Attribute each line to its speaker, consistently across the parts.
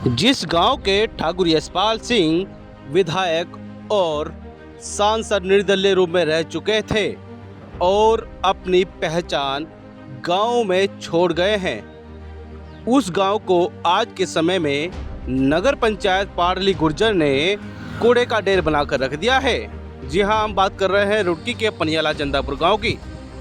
Speaker 1: जिस गांव के ठाकुर यशपाल सिंह विधायक और सांसद निर्दलीय रूप में रह चुके थे और अपनी पहचान गांव में छोड़ गए हैं, उस गांव को आज के समय में नगर पंचायत पाडली गुर्जर ने कूड़े का ढेर बनाकर रख दिया है। जी हां, हम बात कर रहे हैं रुड़की के पनियाला चंदापुर गांव की।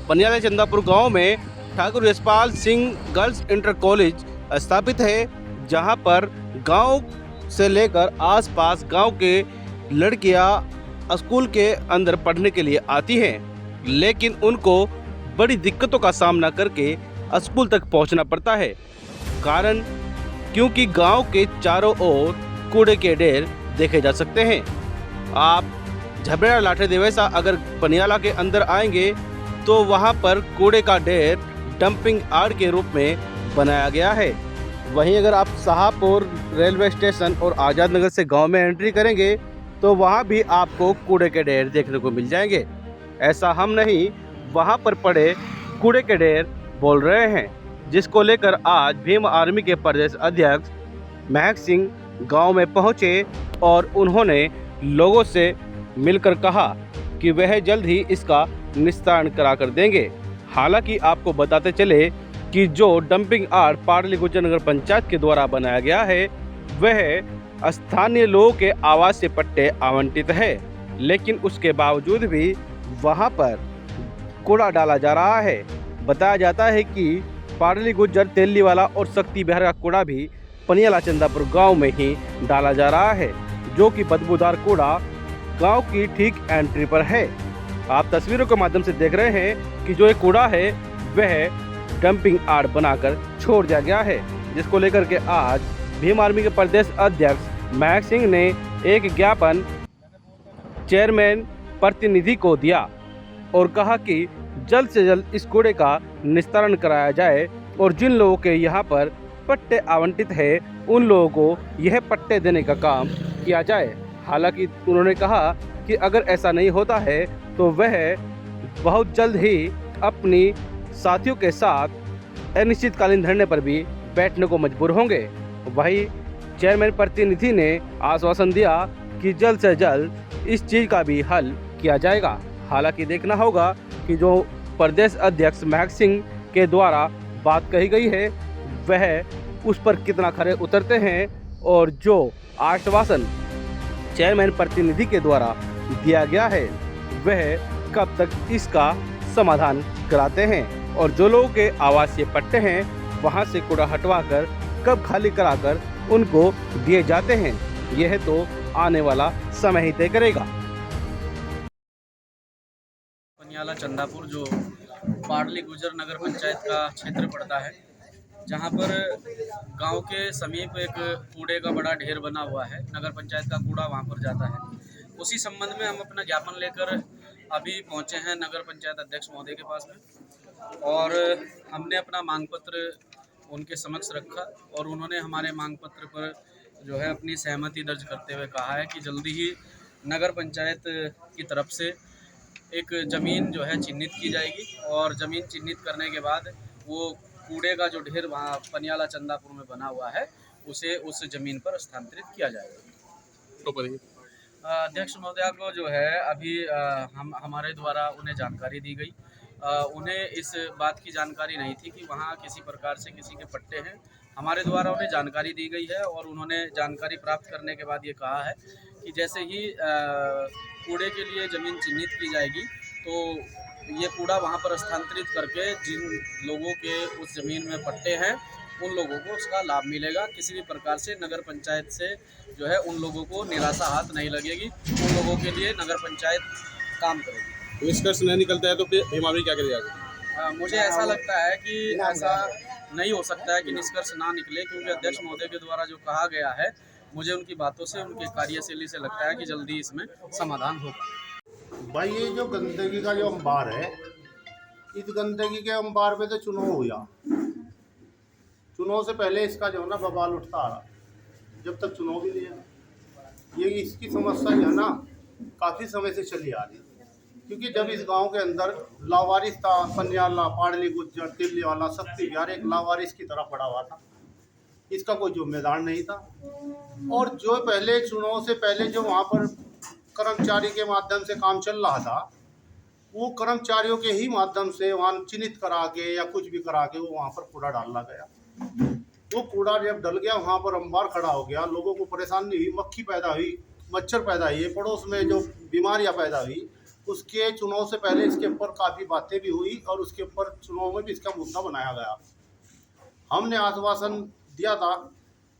Speaker 1: पनियाला चंदापुर गांव में Thakur Yashpal Singh girls inter college स्थापित है, जहां पर गांव से लेकर आसपास गांव के लड़कियां स्कूल के अंदर पढ़ने के लिए आती हैं, लेकिन उनको बड़ी दिक्कतों का सामना करके स्कूल तक पहुंचना पड़ता है। कारण क्योंकि गांव के चारों ओर कूड़े के ढेर देखे जा सकते हैं। आप झबरेड़ा लाठे देवैसा अगर पनियाला के अंदर आएंगे तो वहां पर कूड़े का ढेर डंपिंग यार्ड के रूप में बनाया गया है। वहीं अगर आप शाहपुर रेलवे स्टेशन और आज़ाद नगर से गांव में एंट्री करेंगे तो वहां भी आपको कूड़े के ढेर देखने को मिल जाएंगे। ऐसा हम नहीं, वहां पर पड़े कूड़े के ढेर बोल रहे हैं, जिसको लेकर आज भीम आर्मी के प्रदेश अध्यक्ष महक सिंह गांव में पहुंचे और उन्होंने लोगों से मिलकर कहा कि वह जल्द ही इसका निस्तारण करा कर देंगे। हालांकि आपको बताते चले कि जो डंपिंग यार्ड पाडली गुर्जर नगर पंचायत के द्वारा बनाया गया है वह स्थानीय लोगों के आवास से पट्टे आवंटित है, लेकिन उसके बावजूद भी वहां पर कूड़ा डाला जा रहा है। बताया जाता है कि पाडली गुर्जर तेलीवाला और शक्ति बिहार का कूड़ा भी पनियाला चंदापुर गांव में ही डाला जा रहा है, जो कि बदबूदार कूड़ा गांव की ठीक एंट्री पर है। आप तस्वीरों के माध्यम से देख रहे हैं कि जो ये कूड़ा है वह डंपिंग यार्ड बनाकर छोड़ दिया गया है, जिसको लेकर के आज भीम आर्मी के प्रदेश अध्यक्ष महक सिंह ने एक ज्ञापन चेयरमैन प्रतिनिधि को दिया और कहा कि जल्द से जल्द इस कूड़े का निस्तारण कराया जाए और जिन लोगों के यहाँ पर पट्टे आवंटित है उन लोगों को यह पट्टे देने का काम किया जाए। हालांकि उन्होंने कहा कि अगर ऐसा नहीं होता है तो वह बहुत जल्द ही अपनी साथियों के साथ अनिश्चितकालीन धरने पर भी बैठने को मजबूर होंगे। वहीं चेयरमैन प्रतिनिधि ने आश्वासन दिया कि जल्द से जल्द इस चीज़ का भी हल किया जाएगा। हालांकि देखना होगा कि जो प्रदेश अध्यक्ष महक सिंह के द्वारा बात कही गई है वह उस पर कितना खरे उतरते हैं और जो आश्वासन चेयरमैन प्रतिनिधि के द्वारा दिया गया है वह कब तक इसका समाधान कराते हैं और जो लोगों के आवासीय पट्टे हैं वहां से कूड़ा हटवाकर कब खाली कराकर उनको दिए जाते हैं, यह तो आने वाला समय ही तय करेगा।
Speaker 2: पनियाला चंदापुर जो पाडली गुर्जर नगर पंचायत का क्षेत्र पड़ता है, जहां पर गांव के समीप एक कूड़े का बड़ा ढेर बना हुआ है। नगर पंचायत का कूड़ा वहां पर जाता है। उसी संबंध में हम अपना ज्ञापन लेकर अभी पहुंचे हैं नगर पंचायत अध्यक्ष महोदय के पास में और हमने अपना मांग पत्र उनके समक्ष रखा और उन्होंने हमारे मांग पत्र पर जो है अपनी सहमति दर्ज करते हुए कहा है कि जल्दी ही नगर पंचायत की तरफ से एक ज़मीन जो है चिन्हित की जाएगी और ज़मीन चिन्हित करने के बाद वो कूड़े का जो ढेर वहाँ पनियाला चंदापुर में बना हुआ है उसे उस ज़मीन पर स्थानांतरित किया जाएगा। तो अध्यक्ष महोदया को जो है अभी हम हमारे द्वारा उन्हें जानकारी दी गई। उन्हें इस बात की जानकारी नहीं थी कि वहाँ किसी प्रकार से किसी के पट्टे हैं। हमारे द्वारा उन्हें जानकारी दी गई है और उन्होंने जानकारी प्राप्त करने के बाद ये कहा है कि जैसे ही कूड़े के लिए ज़मीन चिन्हित की जाएगी तो ये कूड़ा वहाँ पर स्थानांतरित करके जिन लोगों के उस ज़मीन में पट्टे हैं उन लोगों को उसका लाभ मिलेगा। किसी भी प्रकार से नगर पंचायत से जो है उन लोगों को निराशा हाथ नहीं लगेगी। उन लोगों के लिए नगर पंचायत काम करेगी।
Speaker 1: निष्कर्ष नहीं निकलता है तो फिर भीम आर्मी क्या करेगा?
Speaker 2: मुझे ऐसा लगता है कि ऐसा नहीं हो सकता है कि निष्कर्ष ना निकले, क्योंकि अध्यक्ष महोदय के द्वारा जो कहा गया है मुझे उनकी बातों से उनके कार्यशैली से लगता है कि जल्दी इसमें समाधान होगा।
Speaker 3: भाई ये जो गंदगी का जो अंबार है, इस गंदगी के अंबार पे तो चुनाव हुआ। चुनाव से पहले इसका जो है ना बवाल उठता आ रहा, जब तक चुनाव भी नहीं है। ये इसकी समस्या जो है ना काफ़ी समय से चली आ रही, क्योंकि जब इस गांव के अंदर लावारिस था, पनियाला, पाडली गुर्जर, तिल्लीवाला, शक्ति बिहार एक लावारिस की तरह पड़ा हुआ था। इसका कोई जिम्मेदार नहीं था। और जो पहले चुनाव से पहले जो वहाँ पर कर्मचारी के माध्यम से काम चल रहा था, वो कर्मचारियों के ही माध्यम से वहाँ चिन्हित करा के या कुछ भी करा के वो वहाँ पर कूड़ा डाला गया। वो कूड़ा जब डल गया, वहाँ पर अंबार खड़ा हो गया, लोगों को परेशानी हुई, मक्खी पैदा हुई, मच्छर पैदा हुए, पड़ोस में जो बीमारियाँ पैदा हुई। उसके चुनाव से पहले इसके ऊपर काफ़ी बातें भी हुई और उसके ऊपर चुनाव में भी इसका मुद्दा बनाया गया। हमने आश्वासन दिया था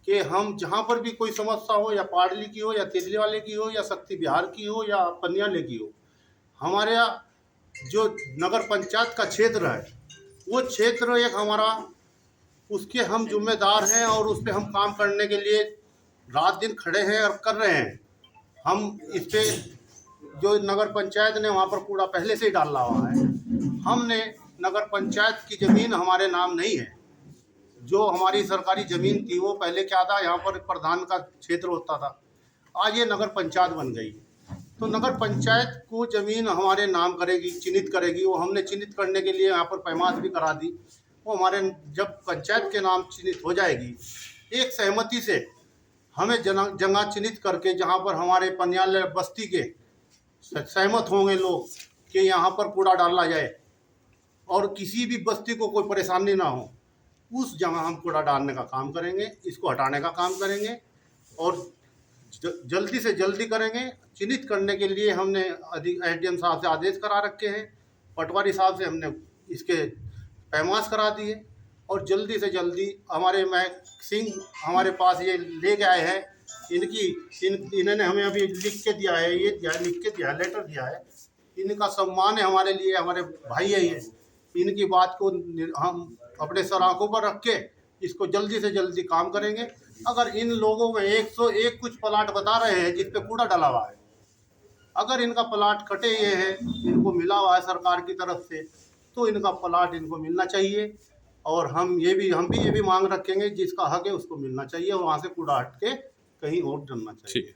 Speaker 3: कि हम जहाँ पर भी कोई समस्या हो, या पाडली की हो, या तेजली वाले की हो, या शक्ति विहार की हो, या पनियाले की हो, हमारे यहाँ जो नगर पंचायत का क्षेत्र है, वो क्षेत्र एक हमारा, उसके हम जिम्मेदार हैं और उस पर हम काम करने के लिए रात दिन खड़े हैं और कर रहे हैं। हम इस पे जो नगर पंचायत ने वहाँ पर कूड़ा पहले से ही डाला हुआ है। हमने नगर पंचायत की ज़मीन हमारे नाम नहीं है। जो हमारी सरकारी ज़मीन थी वो पहले क्या था, यहाँ पर प्रधान का क्षेत्र होता था, आज ये नगर पंचायत बन गई। तो नगर पंचायत को ज़मीन हमारे नाम करेगी, चिन्हित करेगी। वो हमने चिन्हित करने के लिए यहाँ पर पैमाश भी करा दी। वो हमारे जब पंचायत के नाम चिन्हित हो जाएगी, एक सहमति से हमें जगह चिन्हित करके, जहाँ पर हमारे पनियाल बस्ती के सहमत होंगे लोग कि यहाँ पर कूड़ा डाला जाए और किसी भी बस्ती को कोई परेशानी ना हो, उस जगह हम कूड़ा डालने का काम करेंगे, इसको हटाने का काम करेंगे और जल्दी से जल्दी करेंगे। चिन्हित करने के लिए हमने एसडीएम साहब से आदेश करा रखे हैं, पटवारी साहब से हमने इसके पैमाश करा दिए और जल्दी से जल्दी हमारे महक सिंह हमारे पास ये ले गए हैं। इन्होंने हमें अभी लिख के दिया है, लिख के दिया है, लेटर दिया है। इनका सम्मान है हमारे लिए, हमारे भाई है ये। इनकी बात को हम अपने सर आंखों पर रख के इसको जल्दी से जल्दी काम करेंगे। अगर इन लोगों में 101 कुछ प्लाट बता रहे हैं जिस पे कूड़ा डला हुआ है, अगर इनका प्लाट कटे हुए हैं, इनको मिला हुआ है सरकार की तरफ से, तो इनका प्लाट इनको मिलना चाहिए। और हम भी ये भी मांग रखेंगे, जिसका हक है उसको मिलना चाहिए और वहाँ से कूड़ा हट के कहीं और डलना चाहिए।